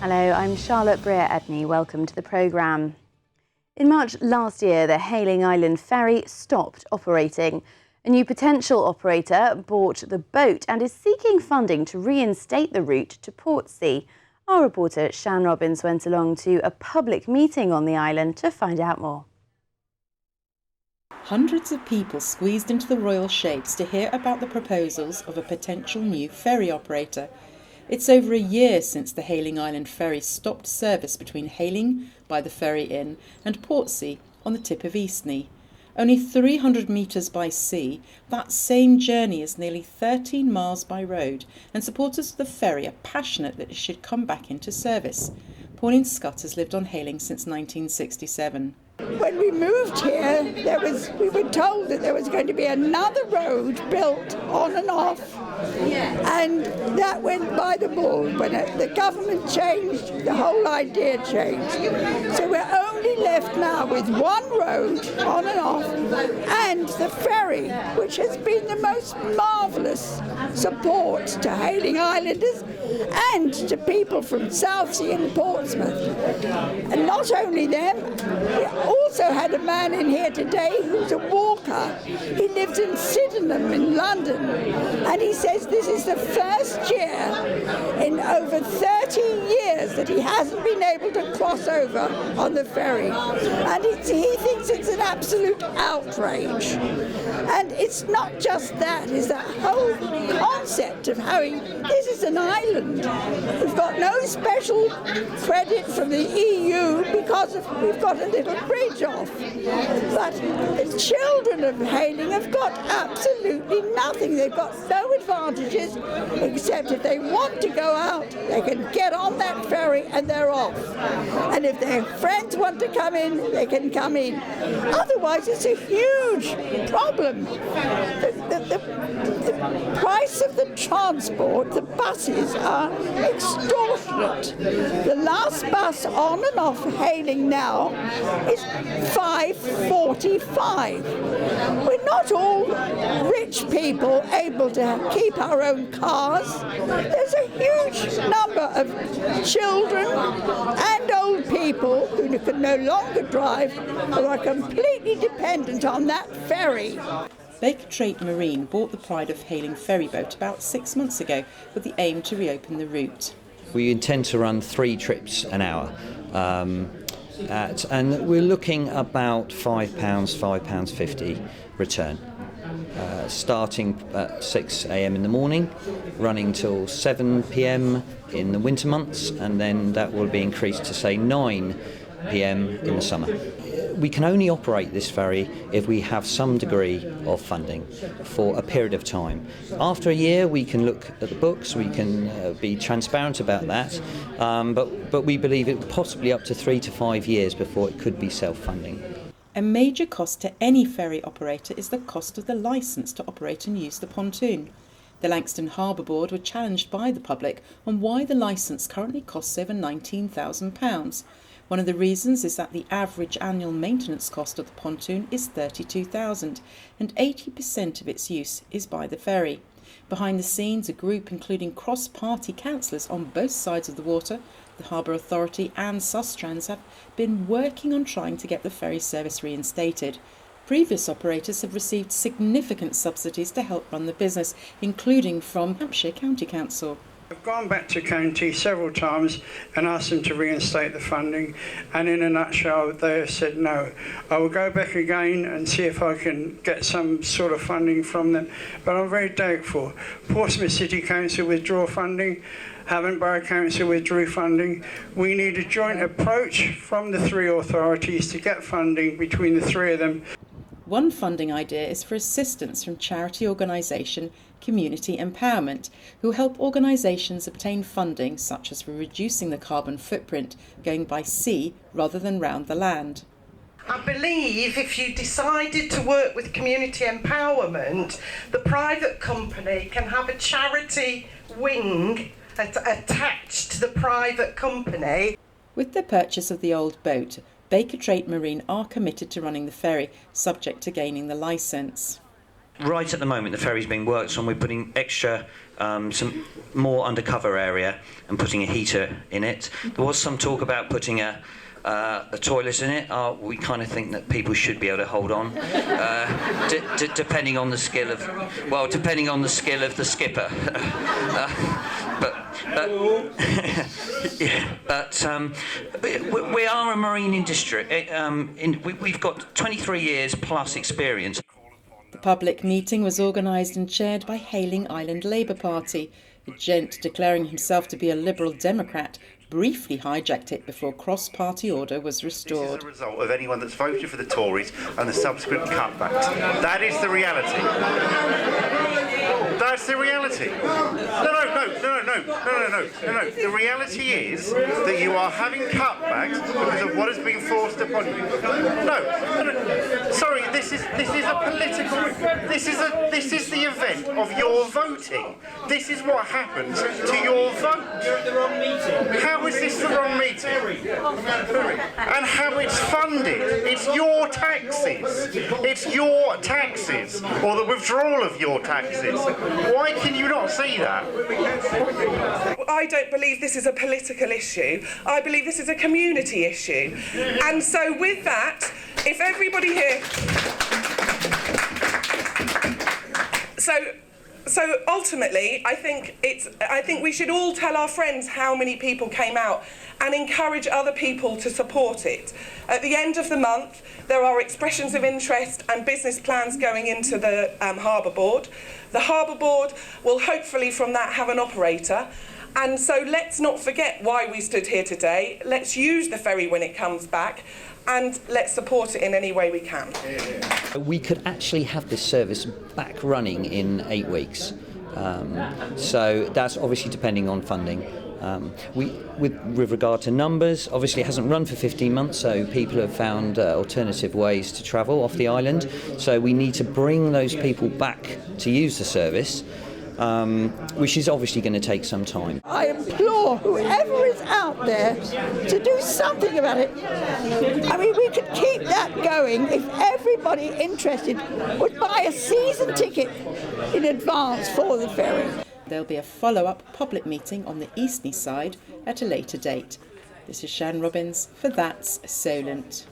Hello, I'm Charlotte Breer-Edney. Welcome to the programme. In March last year, the Hayling Island Ferry stopped operating. A new potential operator bought the boat and is seeking funding to reinstate the route to Portsea. Our reporter Shan Robins went along to a public meeting on the island to find out more. Hundreds of people squeezed into the royal shapes to hear about the proposals of a potential new ferry operator. It's over a year since the Hayling Island Ferry stopped service between Hayling, by the Ferry Inn, and Portsea, on the tip of Eastney. Only 300 metres by sea, that same journey is nearly 13 miles by road, and supporters of the ferry are passionate that it should come back into service. Pauline Scutt has lived on Hayling since 1967. When we moved here, we were told that there was going to be another road built on and off, and that went by the board. When the government changed, the whole idea changed. So we're only left now with one road on and off, and the ferry, which has been the most marvellous support to Hayling Islanders and to people from Southsea and Portsmouth. And not only them, we also had a man in here today who's a walker. He lives in Sydenham in London, and he says this is the first year in over 30 years that he hasn't been able to cross over on the ferry. And he thinks it's an absolute outrage. And it's not just that, it's that whole concept of having, this is an island. We've got no special credit from the EU because we've got a little bridge off. But the children of Hayling have got absolutely nothing. They've got no advantages except if they want to go out, they can get on that ferry and they're off. And if their friends want to come in, they can come in. Otherwise, it's a huge problem. The price of the transport, the buses, are extortionate. The last bus on and off Hayling now is £5.45. We're not all rich people able to keep our own cars. There's a huge number of children and old people who can no longer drive, who are completely dependent on that ferry. Trayte Marine bought the pride of Hayling ferry boat about 6 months ago with the aim to reopen the route. We intend to run 3 trips an hour, and we're looking about £5, £5.50 return. Starting at 6 a.m. in the morning, running till 7 p.m. in the winter months, and then that will be increased to say 9 p.m. in the summer. We can only operate this ferry if we have some degree of funding for a period of time. After a year, we can look at the books, we can be transparent about that, but we believe it possibly up to 3 to 5 years before it could be self-funding. A major cost to any ferry operator is the cost of the licence to operate and use the pontoon. The Langstone Harbour Board were challenged by the public on why the licence currently costs over £19,000. One of the reasons is that the average annual maintenance cost of the pontoon is £32,000 and 80% of its use is by the ferry. Behind the scenes, a group including cross-party councillors on both sides of the water, the Harbour Authority and Sustrans have been working on trying to get the ferry service reinstated. Previous operators have received significant subsidies to help run the business, including from Hampshire County Council. I've gone back to county several times and asked them to reinstate the funding, and in a nutshell they have said no. I will go back again and see if I can get some sort of funding from them, but I'm very doubtful. Portsmouth City Council withdraw funding, Havant Borough Council withdrew funding. We need a joint approach from the 3 authorities to get funding between the 3 of them. One funding idea is for assistance from charity organisation Community Empowerment, who help organisations obtain funding such as for reducing the carbon footprint going by sea rather than round the land. I believe if you decided to work with Community Empowerment, the private company can have a charity wing attached to the private company. With the purchase of the old boat, Trayte Marine are committed to running the ferry, subject to gaining the licence. right at the moment, the ferry's being worked on. We're putting extra, some more undercover area and putting a heater in it. There was some talk about putting a toilet in it. We kind of think that people should be able to hold on, depending on the skill of, the skipper. We are a marine industry. We've got 23 years plus experience. The public meeting was organised and chaired by Hayling Island Labour Party. A gent declaring himself to be a Liberal Democrat briefly hijacked it before cross-party order was restored. This is a result of anyone that's voted for the Tories and the subsequent cutbacks. That is the reality. That's the reality. No. The reality is that you are having cutbacks because of what has been forced upon you. No. Sorry, this is a political. This is the event of your voting. This is what happens to your vote. You're at the wrong meeting. How is this the wrong meeting? And how it's funded? It's your taxes. It's your taxes, or the withdrawal of your taxes. Why can you not see that? I don't believe this is a political issue. I believe this is a community issue. And so with that, if everybody here... So ultimately, I think we should all tell our friends how many people came out and encourage other people to support it. At the end of the month, there are expressions of interest and business plans going into the Harbour Board. The Harbour Board will hopefully from that have an operator. And so let's not forget why we stood here today. Let's use the ferry when it comes back, and let's support it in any way we can. We could actually have this service back running in 8 weeks. So that's obviously depending on funding. With regard to numbers, obviously it hasn't run for 15 months, so people have found alternative ways to travel off the island. So we need to bring those people back to use the service, which is obviously going to take some time. I implore whoever is out there to do something about it. I mean, we could keep that going if everybody interested would buy a season ticket in advance for the ferry. There'll be a follow-up public meeting on the Eastleigh side at a later date. This is Shan Robins for That's Solent.